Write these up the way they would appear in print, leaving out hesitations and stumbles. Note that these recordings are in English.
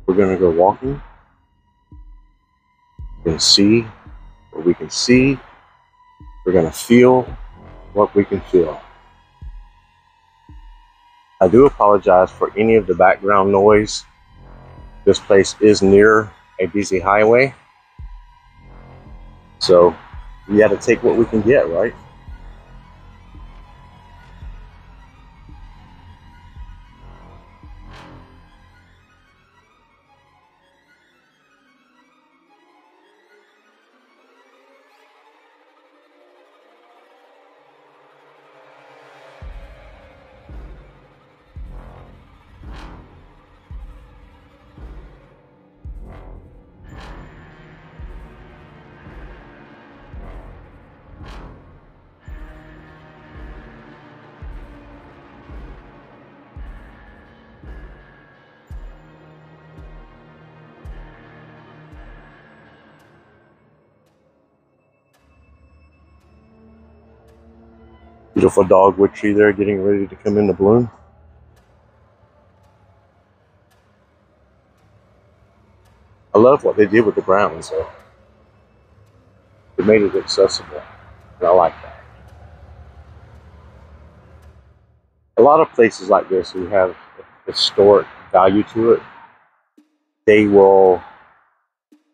We're going to go walking. We're going to see what we can see. We're going to feel what we can feel. I do apologize for any of the background noise. This place is near a busy highway, so we got to take what we can get, right? Beautiful dogwood tree there getting ready to come into bloom. I love what they did with the grounds though. They made it accessible, and I like that. A lot of places like this who have historic value to it, they will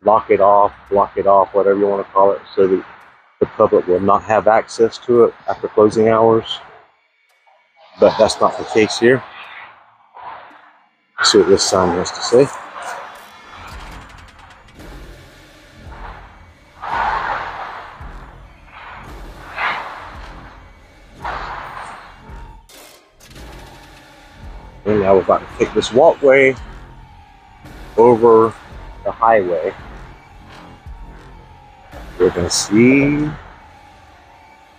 lock it off, block it off, whatever you want to call it, so that the public will not have access to it after closing hours. But that's not the case here. Let's see what this sign has to say. And now we're about to take this walkway over the highway. We're going to see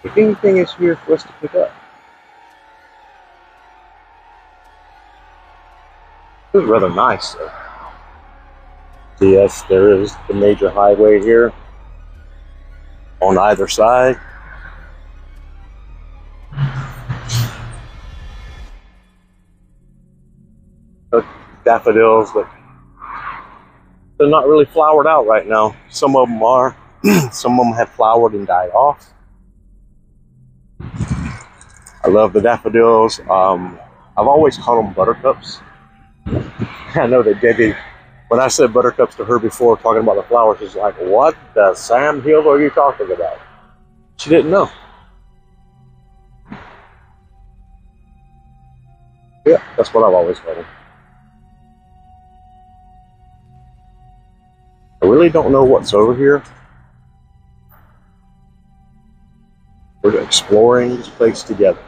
if anything is here for us to pick up. This is rather nice though. So yes, there is the major highway here on either side. Daffodils, but they're not really flowered out right now. Some of them are. Some of them have flowered and died off. I love the daffodils. I've always called them buttercups. I know that Debbie, when I said buttercups to her before talking about the flowers, she's like, what the Sam Hill are you talking about? She didn't know. Yeah, that's what I've always called them. I really don't know what's over here. We're exploring this place together.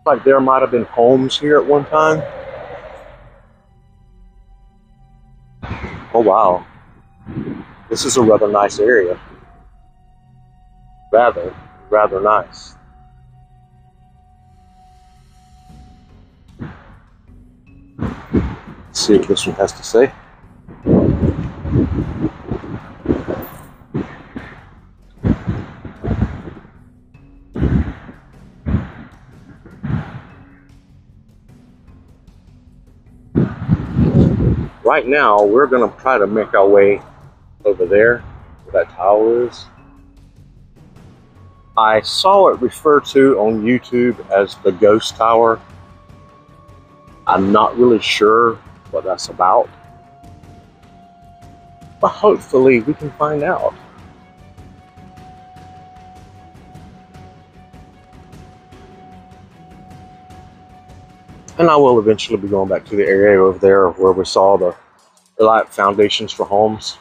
Like there might have been homes here at one time. Oh wow. This is a rather nice area. Rather nice. Let's see what this one has to say. Right now, we're going to try to make our way over there, where that tower is. I saw it referred to on YouTube as the Ghost Tower. I'm not really sure what that's about, but hopefully we can find out. And I will eventually be going back to the area over there where we saw the light foundations for homes.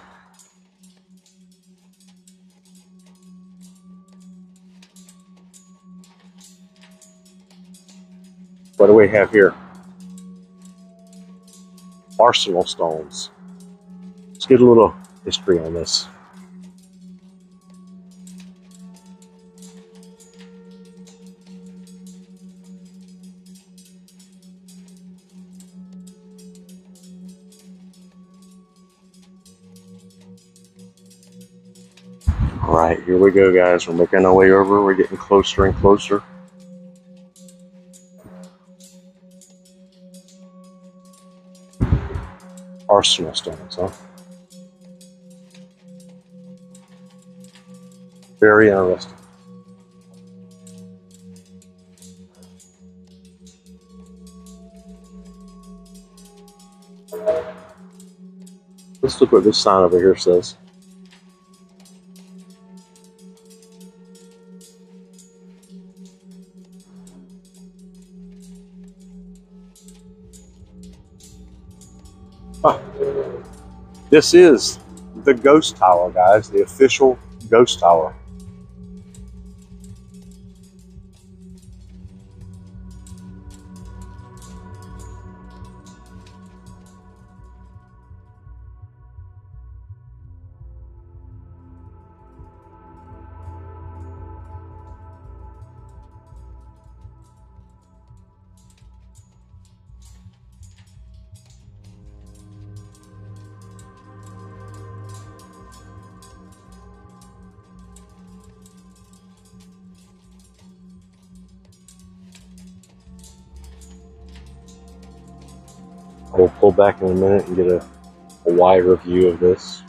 What do we have here? Arsenal stones. Let's get a little history on this. All right, here we go, guys. We're making our way over. We're getting closer and closer. Arsenal stones, huh? Very interesting. Let's look what this sign over here says. Huh. This is the ghost tower, guys, the official ghost tower. I will pull back in a minute and get a wider view of this.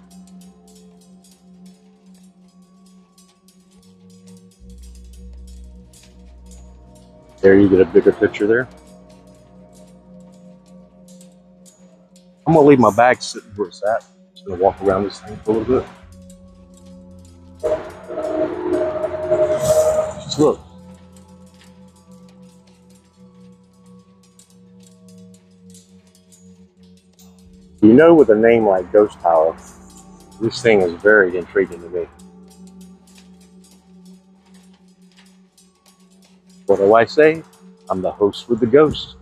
There you get a bigger picture there. I'm gonna leave my bag sitting where it's at. Just gonna walk around this thing for a little bit. Just look. You know, with a name like Ghost Tower, this thing is very intriguing to me. What do I say? I'm the host with the ghost.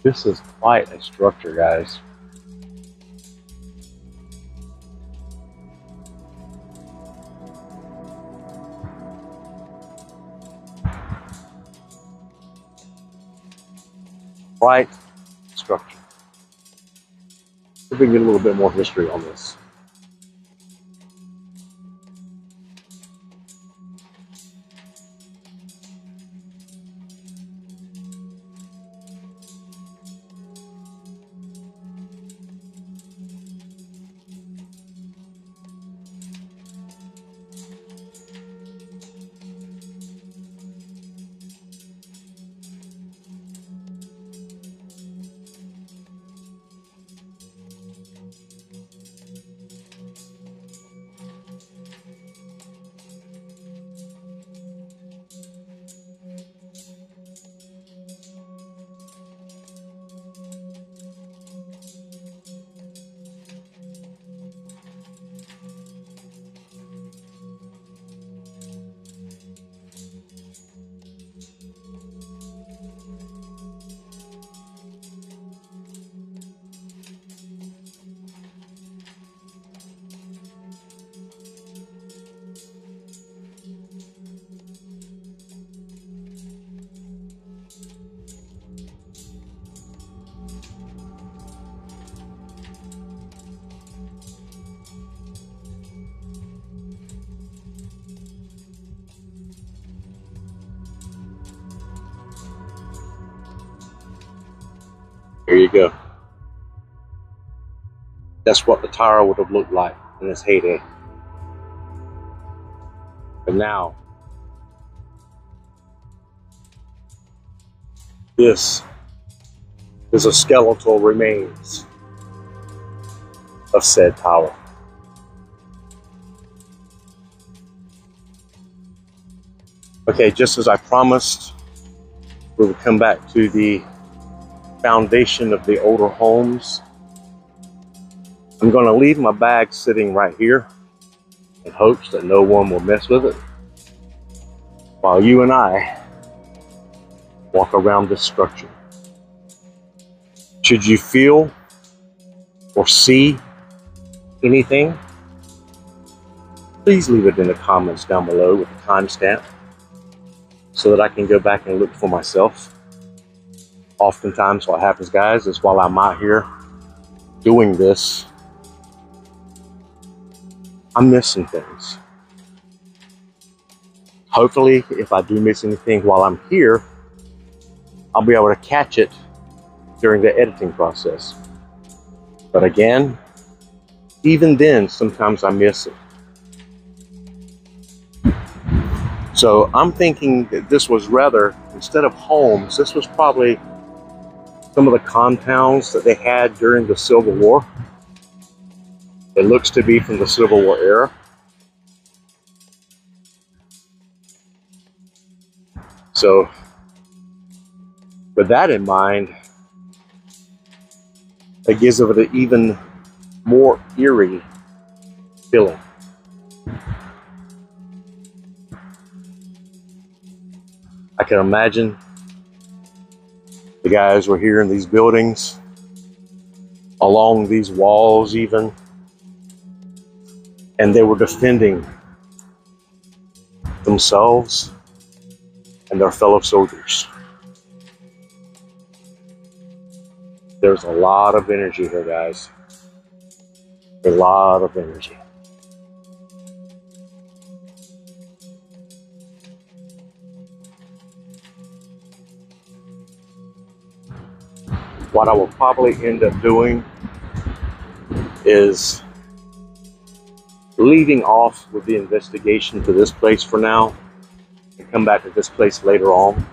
This is quite a structure, guys. Quite structure. Let's see if we can get a little bit more history on this. Here you go. That's what the tower would have looked like in its heyday. But now, this is a skeletal remains of said tower. Okay, just as I promised, we will come back to the foundation of the older homes. I'm going to leave my bag sitting right here in hopes that no one will mess with it while you and I walk around this structure. Should you feel or see anything, please leave it in the comments down below with a timestamp so that I can go back and look for myself. Oftentimes what happens, guys, is while I'm out here doing this, I'm missing things. Hopefully, if I do miss anything while I'm here, I'll be able to catch it during the editing process. But again, even then, sometimes I miss it. So I'm thinking that this was rather, instead of homes, this was probably some of the compounds that they had during the Civil War. It looks to be from the Civil War era. So with that in mind, it gives it an even more eerie feeling. I can imagine the guys were here in these buildings, along these walls even, and they were defending themselves and their fellow soldiers. There's a lot of energy here, guys. A lot of energy. What I will probably end up doing is leaving off with the investigation to this place for now and come back to this place later on.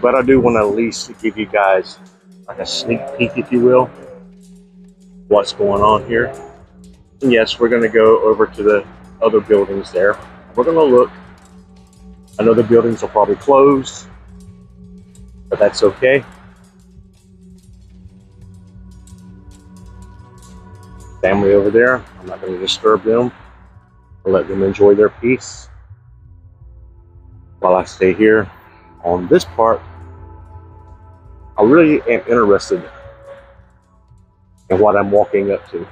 But I do want to at least give you guys like a sneak peek, if you will, what's going on here. And yes, we're going to go over to the other buildings there. We're going to look. I know the buildings are probably closed, but that's okay. Family over there, I'm not going to disturb them. I'll let them enjoy their peace while I stay here. On this part, I really am interested in what I'm walking up to.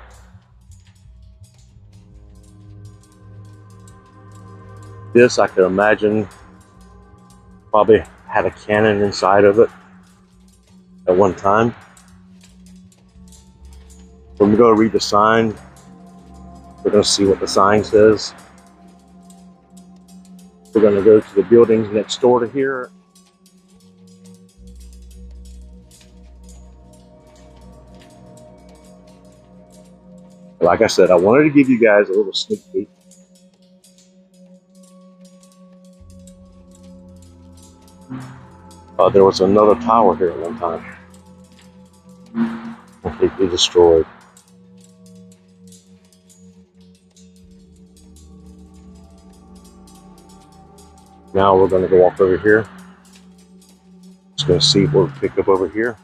This, I can imagine, probably had a cannon inside of it at one time. When we go to read the sign, we're going to see what the sign says. We're going to go to the buildings next door to here. Like I said, I wanted to give you guys a little sneak peek. There was another tower here at one time, completely destroyed. Now we're going to go walk over here. Just going to see what we pick up over here.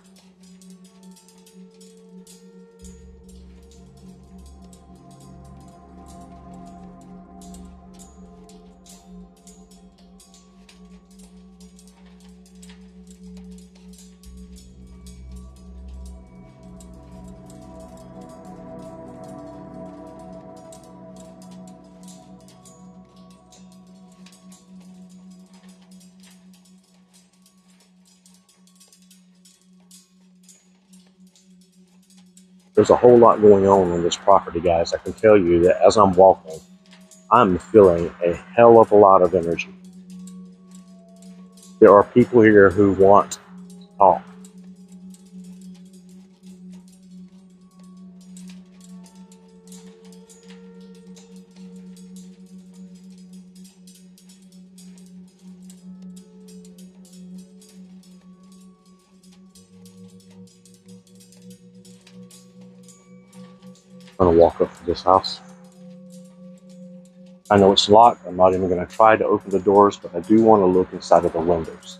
There's a whole lot going on this property, guys. I can tell you that as I'm walking, I'm feeling a hell of a lot of energy. There are people here who want to talk. I'm going to walk up to this house. I know it's locked. I'm not even going to try to open the doors, but I do want to look inside of the windows.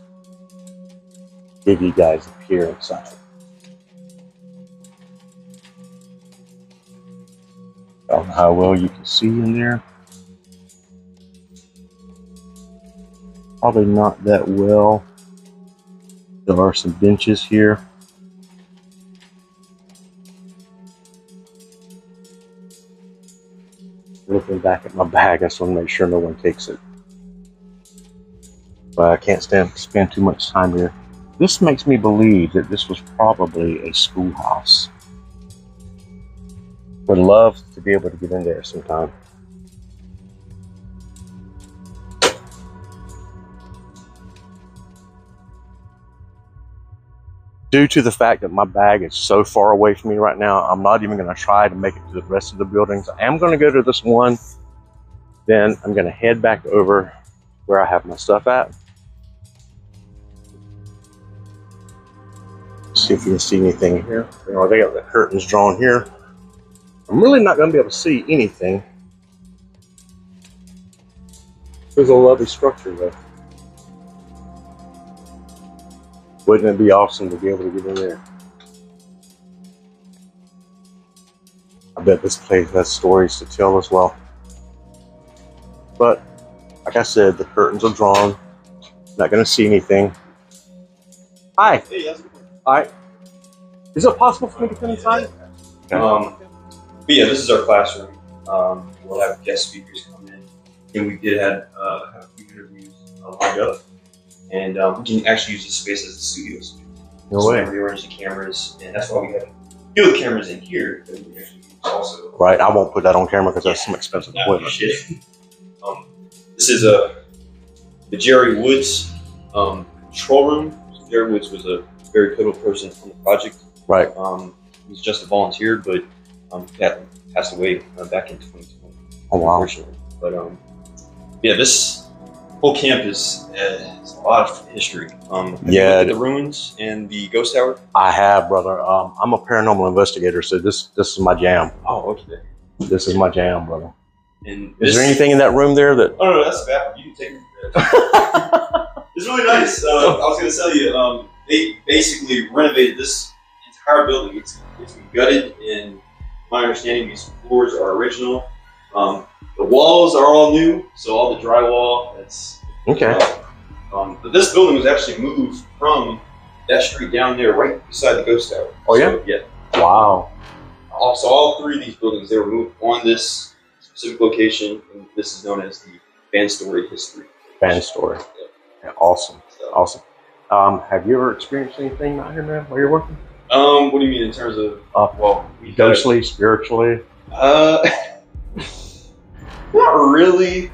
Give you guys a peer inside. I don't know how well you can see in there. Probably not that well. There are some benches here. Looking back at my bag, I just want to make sure no one takes it. But I can't spend too much time here. This makes me believe that this was probably a schoolhouse. Would love to be able to get in there sometime. due to the fact that my bag is so far away from me right now, I'm not even going to try to make it to the rest of the buildings. I am going to go to this one. Then I'm going to head back over where I have my stuff at. See if you can see anything here. You know, they got the curtains drawn here. I'm really not going to be able to see anything. There's a lovely structure though. Wouldn't it be awesome to be able to get in there? I bet this place has stories to tell as well. But like I said, the curtains are drawn. Not going to see anything. Hi. Hey, how's it going? Hi. Is it possible for me to come inside? Okay. But yeah, this is our classroom. We'll have guest speakers come in, and we did have a few interviews lined up, and we can actually use this space as a studio space. No so way. we rearrange the cameras, and that's why we have a few of the cameras in here that we actually use also. Right. I won't put that on camera because that's some expensive equipment. This is the Jerry Woods control room. Jerry Woods was a very pivotal person on the project. Right. He was just a volunteer, but passed away back in 2020. Oh wow. Unfortunately. But yeah, this whole campus has a lot of history. Yeah. The ruins and the ghost tower. I have, brother. I'm a paranormal investigator, so this is my jam. Oh, okay. This is my jam, brother. And is there anything in that room there that? Oh no, that's the bathroom. You can take it. It's really nice. I was going to tell you, they basically renovated this entire building. It's been gutted, and my understanding, these floors are original. The walls are all new, so all the drywall. That's okay. But this building was actually moved from that street down there, right beside the ghost tower. Oh yeah. So, yeah. Wow. So all three of these buildings, they were moved on this specific location, and this is known as the Van Story history. Van Story. Yeah, awesome. So, awesome. Have you ever experienced anything out here, man, while you're working? What do you mean in terms of well, ghostly, spiritually? Not really.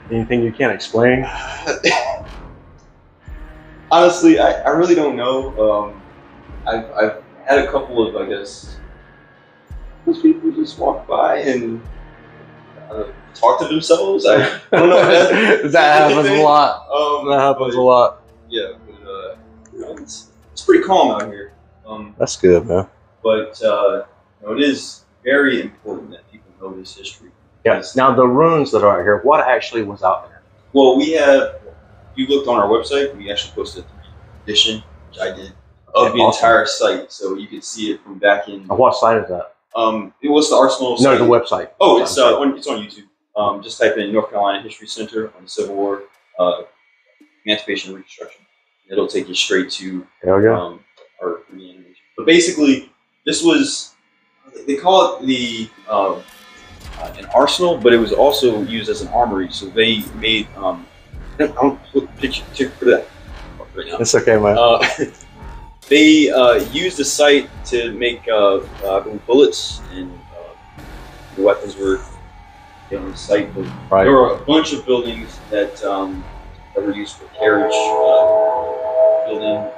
Anything you can't explain? Honestly, I really don't know. I've had a couple of, I guess, those people just walk by and talk to themselves. I don't know. That happens a lot. That happens a lot. Yeah, but you know, it's pretty calm out here. That's good, man. But you know, it is very important that people know this history. Yes. Now the ruins that are out here, what actually was out there? Well, we have. If you looked on our website, we actually posted a 3D edition, which I did, of the entire site, so you could see it from back in. What site is that? It was the Arsenal. No, site. the website. Oh, it's on YouTube. Just type in North Carolina History Center on the Civil War, Emancipation and Reconstruction. It'll take you straight to our reanimation. But basically, this was, they call it the an arsenal, but it was also used as an armory. So they made I don't put picture for that right now. It's okay, man. They used the site to make bullets, and the weapons were on the site. But right. There were a bunch of buildings that were used for carriage building.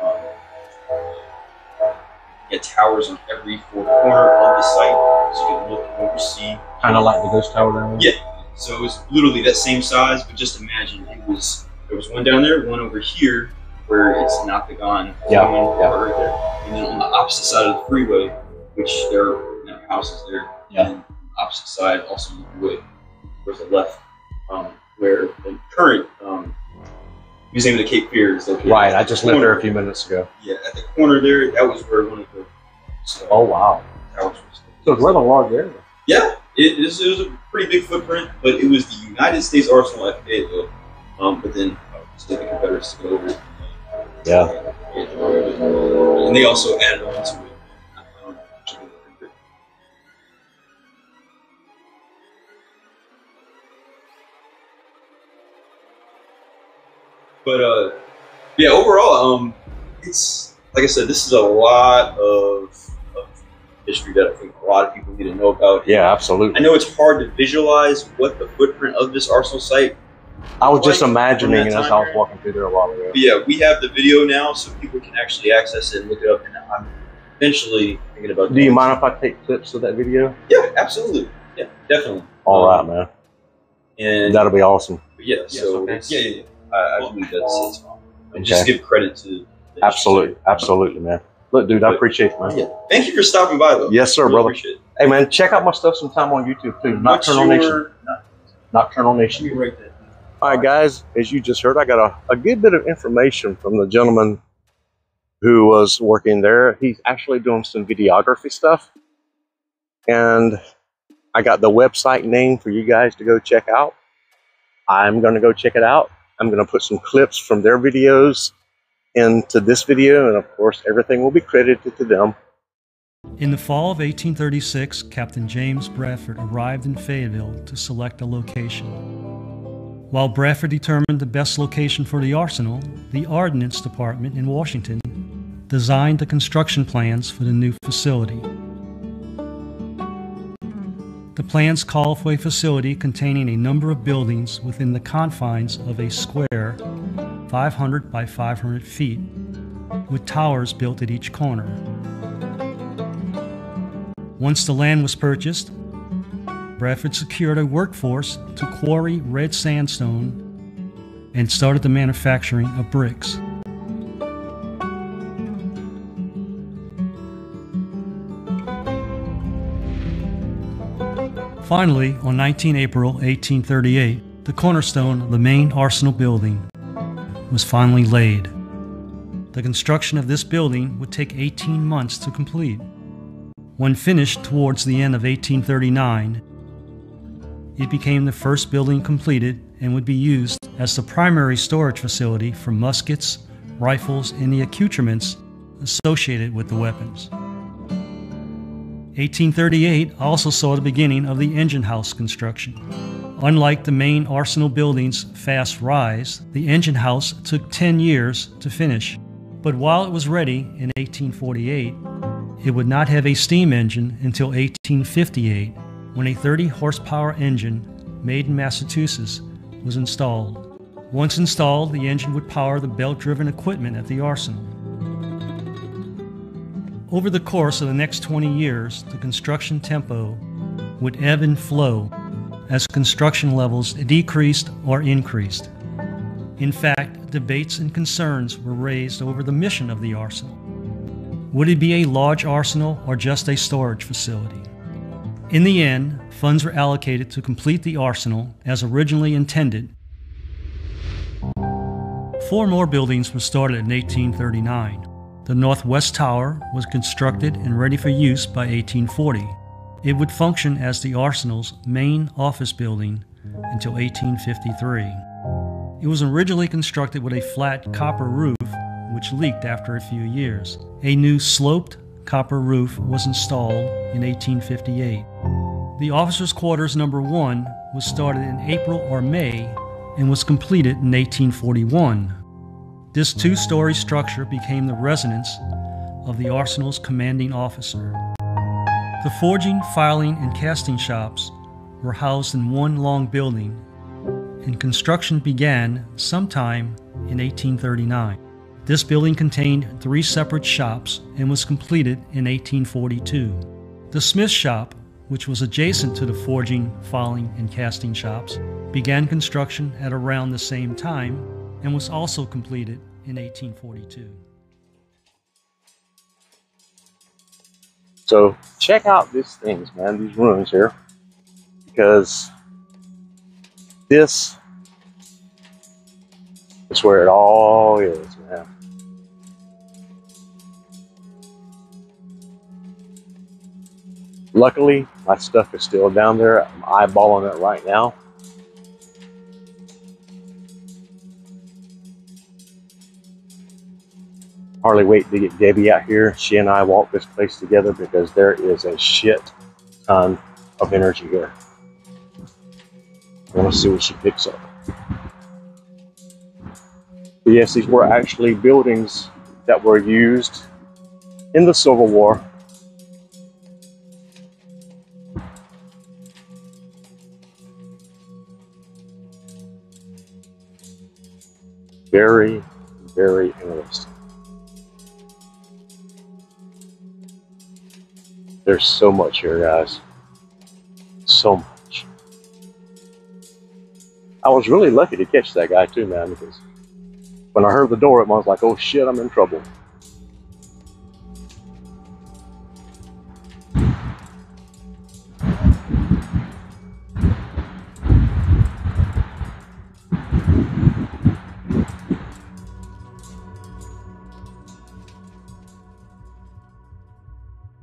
You had towers on every four corner of the site, so you could look and oversee. Kind of like the ghost tower down there? Yeah. So it was literally that same size, but just imagine there was one down there, one over here, where it's an octagon, right there, and then on the opposite side of the freeway, which there are houses there, and on the opposite side also on the freeway, towards the left, where the current Museum of the Cape Fear is located. Right, I just lived there a few minutes ago. Yeah, at the corner there, that was where one of the oh wow, towers was. So it's rather large area. Yeah, it was a pretty big footprint, but it was the United States Arsenal at Fayetteville. But then the Confederates took over. Yeah. And they also added on to it. But yeah, overall, it's like I said, this is a lot of history that I think a lot of people need to know about. Yeah, absolutely. I know it's hard to visualize what the footprint of this arsenal site I was just from imagining that it as time I was period. walking through there a while ago. But yeah, we have the video now, so people can actually access it and look it up. And I'm eventually thinking about. Do you mind if I take clips of that video? Yeah, absolutely. Yeah, definitely. All right, man. And that'll be awesome. Yeah. So okay. yeah. I believe that's fine. And just give credit to. Absolutely, man. Look, dude, I appreciate it, man. Yeah. Thank you for stopping by, though. Yes, sir, really brother. Appreciate it. Hey, man, check out my stuff sometime on YouTube too. Nocturnal Nation. Nocturnal Nation. Let me write that. All right, guys. As you just heard, I got a good bit of information from the gentleman who was working there. He's actually doing some videography stuff, and I got the website name for you guys to go check out. I'm going to go check it out. I'm going to put some clips from their videos into this video, and of course everything will be credited to them. In the fall of 1836, Captain James Bradford arrived in Fayetteville to select a location. While Bradford determined the best location for the arsenal, the Ordnance Department in Washington designed the construction plans for the new facility. The plans call for a facility containing a number of buildings within the confines of a square 500 by 500 feet, with towers built at each corner. Once the land was purchased, Bradford secured a workforce to quarry red sandstone and started the manufacturing of bricks. Finally, on 19 April 1838, the cornerstone of the main arsenal building was finally laid. The construction of this building would take 18 months to complete. When finished towards the end of 1839, it became the first building completed and would be used as the primary storage facility for muskets, rifles, and the accoutrements associated with the weapons. 1838 also saw the beginning of the engine house construction. Unlike the main arsenal building's fast rise, the engine house took 10 years to finish. But while it was ready in 1848, it would not have a steam engine until 1858, when a 30-horsepower engine made in Massachusetts was installed. Once installed, the engine would power the belt-driven equipment at the arsenal. Over the course of the next 20 years, the construction tempo would ebb and flow as construction levels decreased or increased. In fact, debates and concerns were raised over the mission of the arsenal. Would it be a large arsenal or just a storage facility? In the end, funds were allocated to complete the arsenal as originally intended. 4 more buildings were started in 1839. The Northwest Tower was constructed and ready for use by 1840. It would function as the arsenal's main office building until 1853. It was originally constructed with a flat copper roof, which leaked after a few years. A new sloped copper roof was installed in 1858. The officers' quarters number 1 was started in April or May and was completed in 1841. This 2-story structure became the residence of the arsenal's commanding officer. The forging, filing, and casting shops were housed in one long building, and construction began sometime in 1839. This building contained 3 separate shops and was completed in 1842. The smith shop, which was adjacent to the forging, filing, and casting shops, began construction at around the same time and was also completed in 1842. So check out these things, man, these ruins here, because this is where it all is, man. Luckily, my stuff is still down there. I'm eyeballing it right now. Hardly wait to get Debbie out here. She and I walk this place together because there is a shit ton of energy here. I want to see what she picks up. But yes, these were actually buildings that were used in the Civil War. Very, very interesting. There's so much here, guys. So much. I was really lucky to catch that guy too, man, because when I heard the door open, I was like, oh shit, I'm in trouble.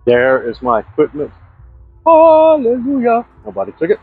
There is my equipment. Hallelujah. Nobody took it.